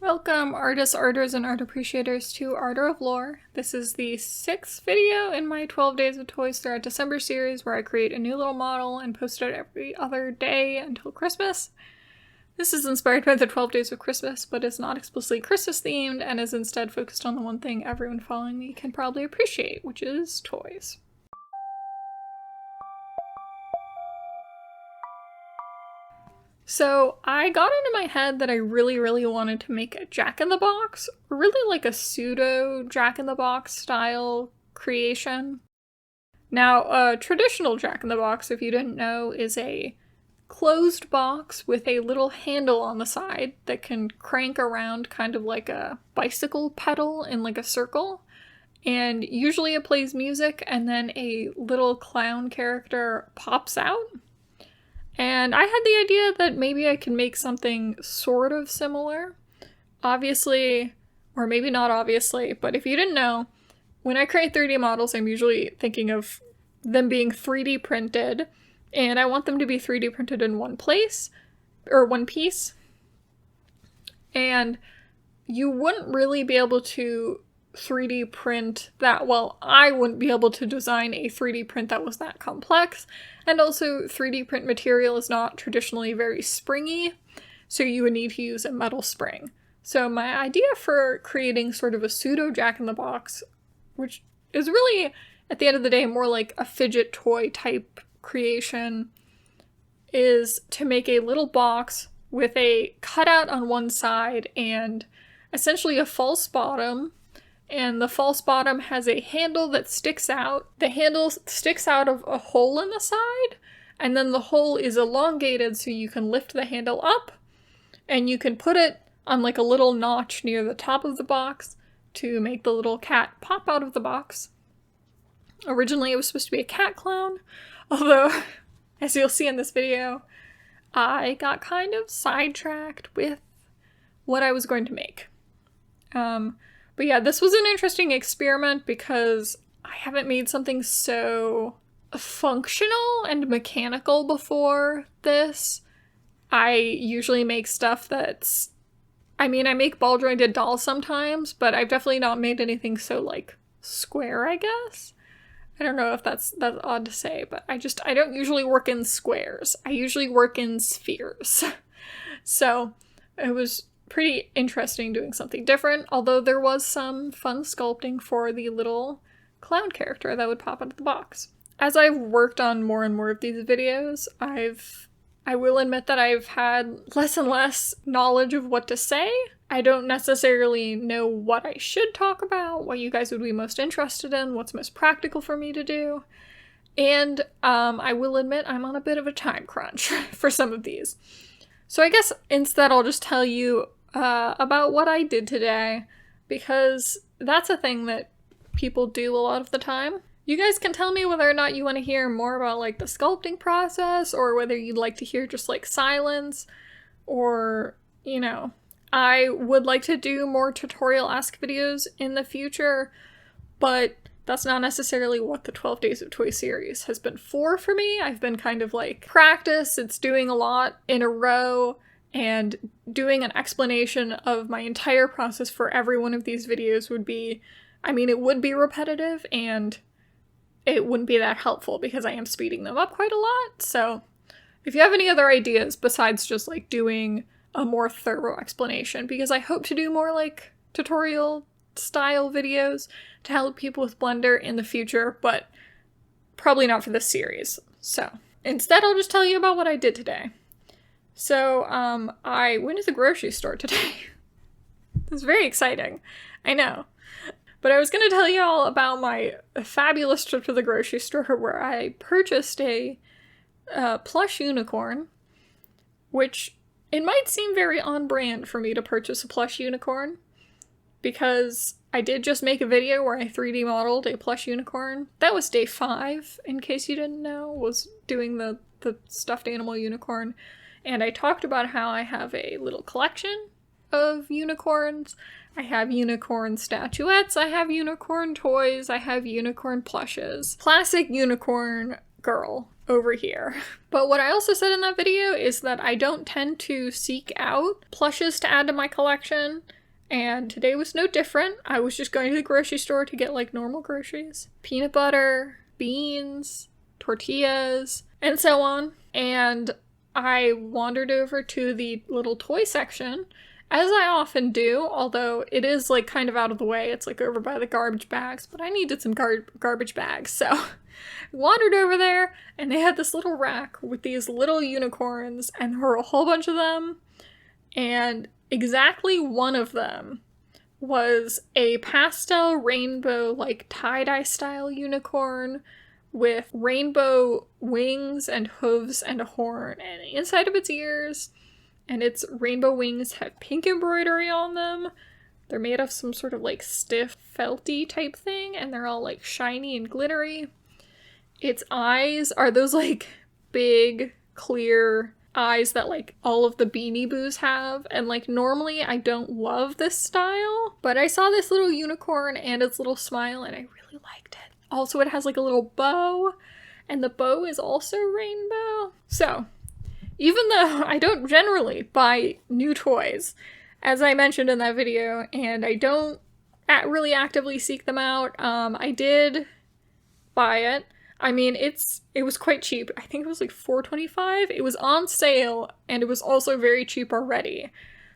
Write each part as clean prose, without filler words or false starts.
Welcome, artists, arters, and art appreciators to Ardor of Lore. This is the 6th video in my 12 Days of Toys Throughout December series where I create a new little model and post it every other day until Christmas. This is inspired by the 12 Days of Christmas, but is not explicitly Christmas themed and is instead focused on the one thing everyone following me can probably appreciate, which is toys. So I got into my head that I really wanted to make a Jack-in-the-Box, or really like a pseudo Jack-in-the-Box style creation. Now, a traditional Jack-in-the-Box, if you didn't know, is a closed box with a little handle on the side that can crank around kind of like a bicycle pedal in like a circle. And usually it plays music and then a little clown character pops out. And I had the idea that maybe I could make something sort of similar. Obviously, or maybe not obviously, but if you didn't know, when I create 3D models, I'm usually thinking of them being 3D printed, and I want them to be 3D printed in one place, or one piece. And you wouldn't really be able to 3D print that well. I wouldn't be able to design a 3D print that was that complex, and also 3D print material is not traditionally very springy, so you would need to use a metal spring. So my idea for creating sort of a pseudo Jack-in-the-Box, which is really at the end of the day more like a fidget toy type creation, is to make a little box with a cutout on one side and essentially a false bottom. And the false bottom has a handle that sticks out. The handle sticks out of a hole in the side, and then the hole is elongated so you can lift the handle up, and you can put it on like a little notch near the top of the box to make the little cat pop out of the box. Originally it was supposed to be a cat clown, although, as you'll see in this video, I got kind of sidetracked with what I was going to make. But yeah, this was an interesting experiment because I haven't made something so functional and mechanical before this. I usually make stuff that's... I make ball jointed dolls sometimes, but I've definitely not made anything so, like, square, I guess? I don't know if that's odd to say, but I don't usually work in squares. I usually work in spheres. So, it was pretty interesting doing something different, although there was some fun sculpting for the little clown character that would pop out of the box. As I've worked on more and more of these videos, I will admit that I've had less and less knowledge of what to say. I don't necessarily know what I should talk about, what you guys would be most interested in, what's most practical for me to do, and I will admit I'm on a bit of a time crunch for some of these. So I guess instead I'll just tell you about what I did today, because that's a thing that people do a lot of the time. You guys can tell me whether or not you want to hear more about like the sculpting process, or whether you'd like to hear just like silence, or, you know, I would like to do more tutorial-esque videos in the future, but that's not necessarily what the 12 Days of Toy series has been for me. I've been kind of like practice, it's doing a lot in a row, and doing an explanation of my entire process for every one of these videos would be, it would be repetitive, and it wouldn't be that helpful because I am speeding them up quite a lot. So if you have any other ideas besides just like doing a more thorough explanation, because I hope to do more like tutorial style videos to help people with Blender in the future, but probably not for this series. So instead I'll just tell you about what I did today. So, I went to the grocery store today. It was very exciting. I know. But I was going to tell you all about my fabulous trip to the grocery store where I purchased a plush unicorn, which it might seem very on brand for me to purchase a plush unicorn, because I did just make a video where I 3D modeled a plush unicorn. That was day 5, in case you didn't know, was doing the stuffed animal unicorn. And I talked about how I have a little collection of unicorns. I have unicorn statuettes, I have unicorn toys, I have unicorn plushes. Classic unicorn girl over here. But what I also said in that video is that I don't tend to seek out plushes to add to my collection. And today was no different. I was just going to the grocery store to get like normal groceries. Peanut butter, beans, tortillas, and so on. And I wandered over to the little toy section, as I often do, although it is like kind of out of the way. It's like over by the garbage bags, but I needed some garbage bags, so I wandered over there, and they had this little rack with these little unicorns, and there were a whole bunch of them, and exactly one of them was a pastel rainbow, like tie-dye style unicorn with rainbow wings and hooves and a horn, and inside of its ears, and its rainbow wings have pink embroidery on them. They're made of some sort of like stiff felty type thing, and they're all like shiny and glittery. Its eyes are those like big, clear eyes that like all of the Beanie Boos have, and like normally I don't love this style, but I saw this little unicorn and its little smile and I really liked it. Also, it has like a little bow, and the bow is also rainbow. So, even though I don't generally buy new toys, as I mentioned in that video, and I don't really actively seek them out, I did buy it. I mean, it was quite cheap. I think it was like $4.25. It was on sale, and it was also very cheap already.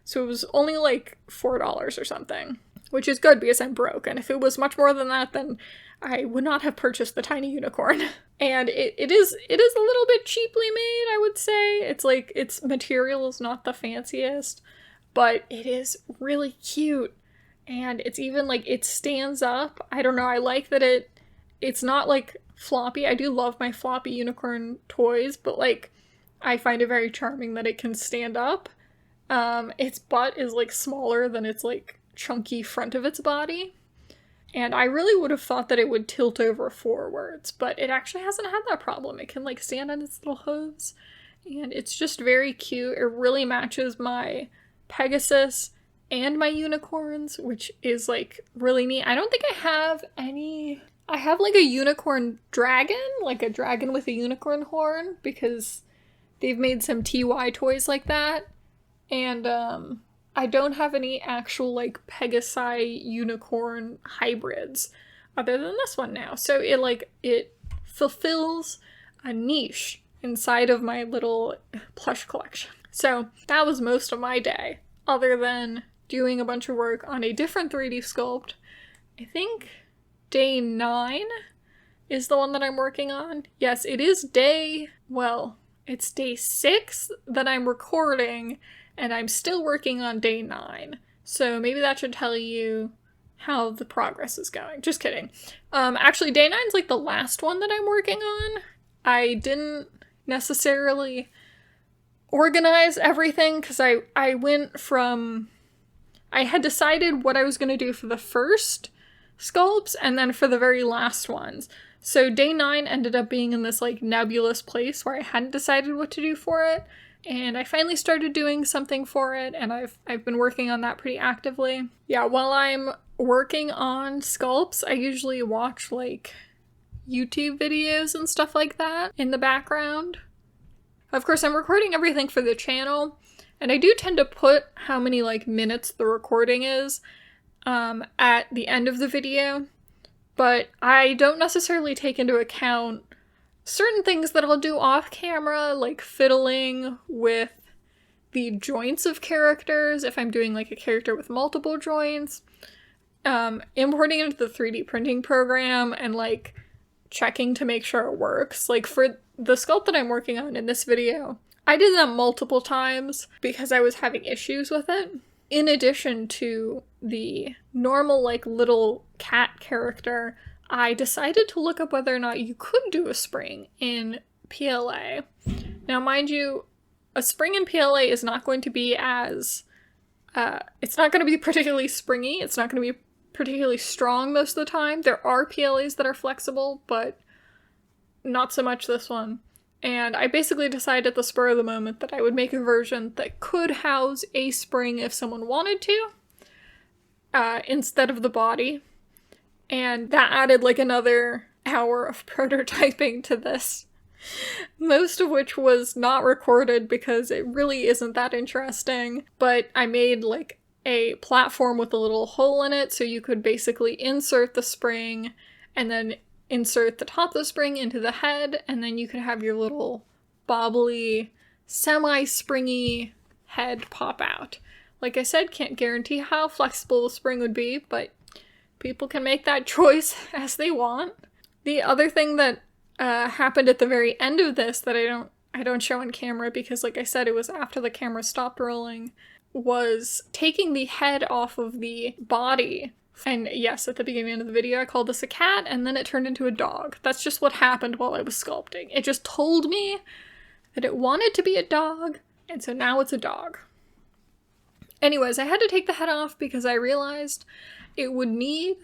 So it was only like $4 or something, which is good because I'm broke, and if it was much more than that, then I would not have purchased the tiny unicorn. And it is a little bit cheaply made, I would say. It's like, its material is not the fanciest, but it is really cute. And it's even like, it stands up. I don't know, I like that it's not like floppy. I do love my floppy unicorn toys, but like, I find it very charming that it can stand up. Its butt is like smaller than its like chunky front of its body. And I really would have thought that it would tilt over forwards, but it actually hasn't had that problem. It can like stand on its little hooves, and it's just very cute. It really matches my Pegasus and my unicorns, which is like really neat. I don't think I have any. I have like a unicorn dragon, like a dragon with a unicorn horn, because they've made some TY toys like that. And I don't have any actual like Pegasi unicorn hybrids other than this one now. So it fulfills a niche inside of my little plush collection. So that was most of my day, other than doing a bunch of work on a different 3D sculpt. I think day 9 is the one that I'm working on. Yes, it is it's day 6 that I'm recording, and I'm still working on day 9. So maybe that should tell you how the progress is going. Just kidding. Actually, day 9 is like the last one that I'm working on. I didn't necessarily organize everything because I had decided what I was going to do for the first sculpts and then for the very last ones. So day 9 ended up being in this like nebulous place where I hadn't decided what to do for it. And I finally started doing something for it, and I've been working on that pretty actively. Yeah, while I'm working on sculpts, I usually watch, like, YouTube videos and stuff like that in the background. Of course, I'm recording everything for the channel, and I do tend to put how many, like, minutes the recording is at the end of the video, but I don't necessarily take into account certain things that I'll do off camera, like fiddling with the joints of characters, if I'm doing like a character with multiple joints, importing it into the 3D printing program and like checking to make sure it works. Like for the sculpt that I'm working on in this video, I did that multiple times because I was having issues with it. In addition to the normal like little cat character, I decided to look up whether or not you could do a spring in PLA. Now, mind you, a spring in PLA is not going to be as, it's not going to be particularly springy. It's not going to be particularly strong most of the time. There are PLAs that are flexible, but not so much this one. And I basically decided at the spur of the moment that I would make a version that could house a spring if someone wanted to, instead of the body. And that added like another hour of prototyping to this, most of which was not recorded because it really isn't that interesting. But I made like a platform with a little hole in it, so you could basically insert the spring and then insert the top of the spring into the head, and then you could have your little bobbly, semi-springy head pop out. Like I said, can't guarantee how flexible the spring would be, but people can make that choice as they want. The other thing that happened at the very end of this that I don't show on camera because, like I said, it was after the camera stopped rolling, was taking the head off of the body. And yes, at the beginning of the video I called this a cat, and then it turned into a dog. That's just what happened while I was sculpting. It just told me that it wanted to be a dog, and so now it's a dog. Anyways, I had to take the head off because I realized it would need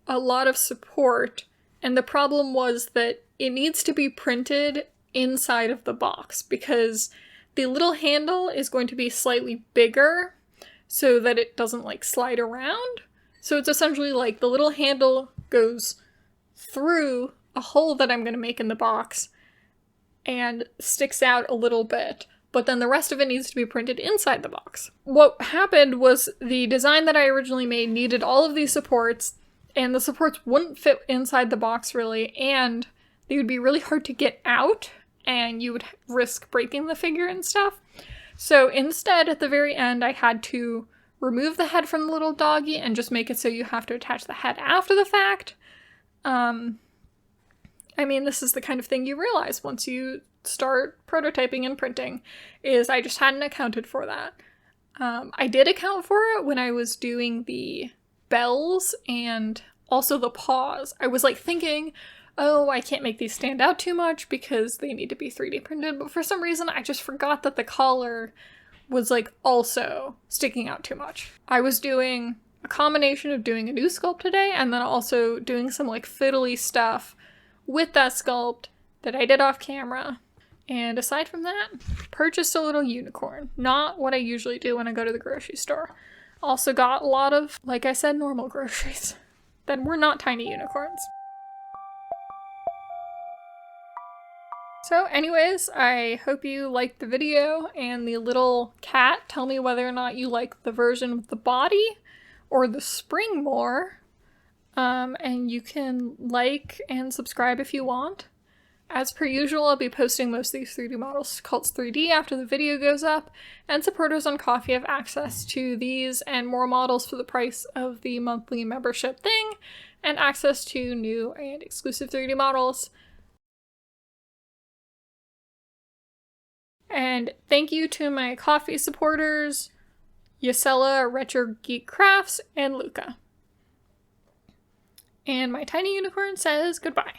a lot of support, and the problem was that it needs to be printed inside of the box because the little handle is going to be slightly bigger so that it doesn't like slide around. So it's essentially like the little handle goes through a hole that I'm going to make in the box and sticks out a little bit, but then the rest of it needs to be printed inside the box. What happened was the design that I originally made needed all of these supports, and the supports wouldn't fit inside the box really, and they would be really hard to get out, and you would risk breaking the figure and stuff. So instead, at the very end, I had to remove the head from the little doggy and just make it so you have to attach the head after the fact. I mean, this is the kind of thing you realize once you start prototyping and printing, is I just hadn't accounted for that. I did account for it when I was doing the bells and also the paws. I was like thinking, oh, I can't make these stand out too much because they need to be 3D printed, but for some reason I just forgot that the collar was like also sticking out too much. I was doing a combination of doing a new sculpt today and then also doing some like fiddly stuff with that sculpt that I did off camera. And aside from that, purchased a little unicorn. Not what I usually do when I go to the grocery store. Also got a lot of, like I said, normal groceries that were not tiny unicorns. So anyways, I hope you liked the video and the little cat. Tell me whether or not you like the version with the body or the spring more. And you can like and subscribe if you want. As per usual, I'll be posting most of these 3D models to Cults 3D after the video goes up, and supporters on Ko-fi have access to these and more models for the price of the monthly membership thing, and access to new and exclusive 3D models. And thank you to my Ko-fi supporters, Yasella, Retro Geek Crafts, and Luca. And my tiny unicorn says goodbye.